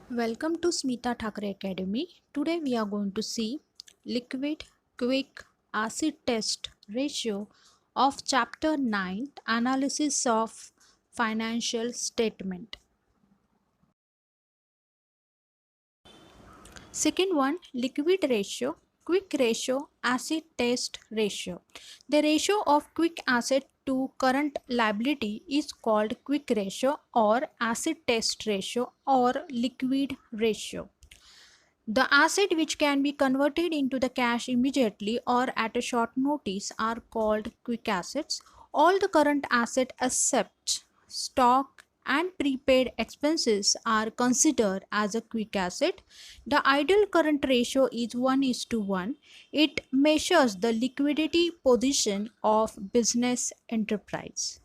Welcome to Smita Thakre Academy. Today we are going to see liquid quick acid test ratio of chapter 9 analysis of financial statement. Second one, liquid ratio, quick ratio, acid test ratio. The ratio of quick asset to current liability is called quick ratio or acid test ratio or liquid ratio. The asset which can be converted into the cash immediately or at a short notice are called quick assets. All the current asset except stock and prepaid expenses are considered as a quick asset. The ideal current ratio is 1:1. It measures the liquidity position of business enterprise.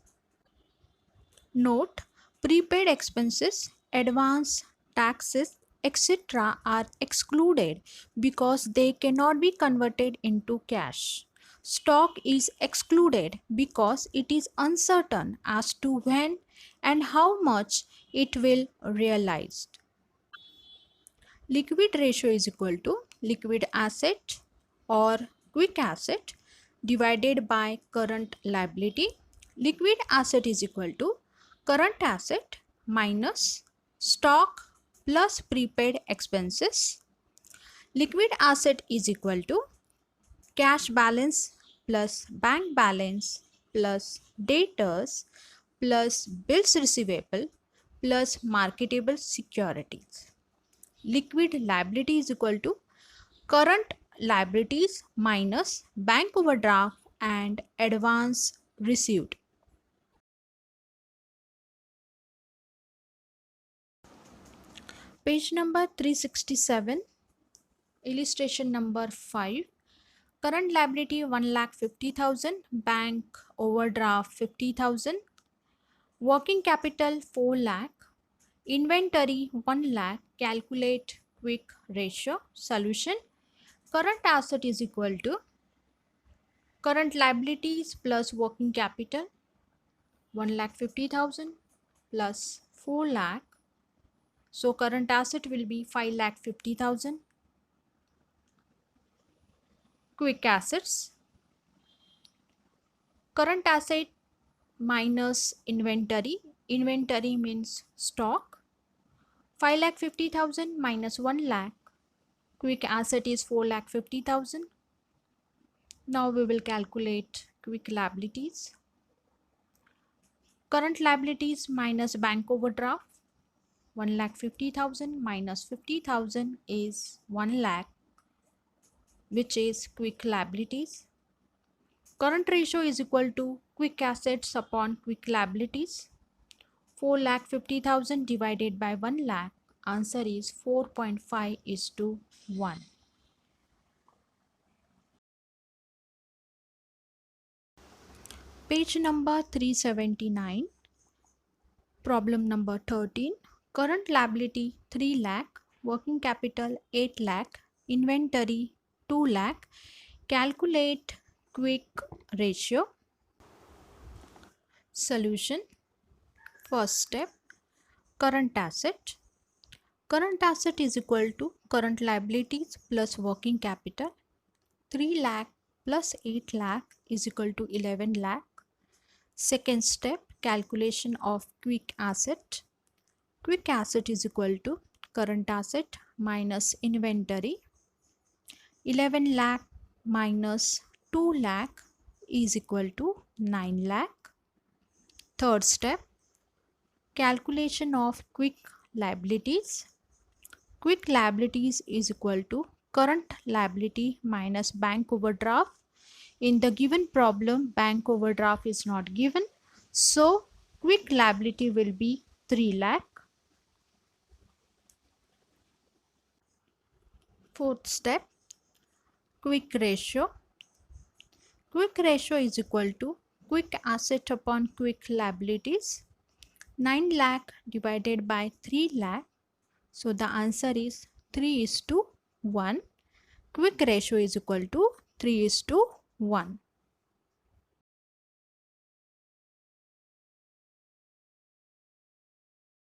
Note, prepaid expenses, advance, taxes, etc. are excluded because they cannot be converted into cash. Stock is excluded because it is uncertain as to when and how much it will realize. Liquid ratio is equal to liquid asset or quick asset divided by current liability. Liquid asset is equal to current asset minus stock plus prepaid expenses. Liquid asset is equal to cash balance plus bank balance plus debtors plus bills receivable plus marketable securities. Liquid liability is equal to current liabilities minus bank overdraft and advance received. Page number 367, illustration number 5. Current liability 1,50,000, bank overdraft 50,000, working capital 4 lakh, inventory 1 lakh. Calculate quick ratio. Solution: current asset is equal to current liabilities plus working capital 1,50,000 plus 4 lakh. So current asset will be 5,50,000. Quick assets. Current asset minus inventory. Inventory means stock. 5,50,000 minus 1 lakh. Quick asset is 4,50,000. Now we will calculate quick liabilities. Current liabilities minus bank overdraft. 1,50,000 minus 50,000 is 1 lakh, which is quick liabilities. Current ratio is equal to quick assets upon quick liabilities. 4,50,000 divided by 1 lakh. Answer is 4.5:1. Page number 379. Problem number 13. Current liability 3 lakh. Working capital 8 lakh. Inventory 2 lakh. Calculate quick ratio. Solution. First step, current asset. Current asset is equal to current liabilities plus working capital. 3 lakh plus 8 lakh is equal to 11 lakh. Second step, calculation of quick asset. Quick asset is equal to current asset minus inventory. 11 lakh minus 2 lakh is equal to 9 lakh. Third step, calculation of quick liabilities. Quick liabilities is equal to current liability minus bank overdraft. In the given problem, bank overdraft is not given. So, quick liability will be 3 lakh. Fourth step, quick ratio. Quick ratio is equal to quick asset upon quick liabilities. 9 lakh divided by 3 lakh. So the answer is 3:1. Quick ratio is equal to 3:1.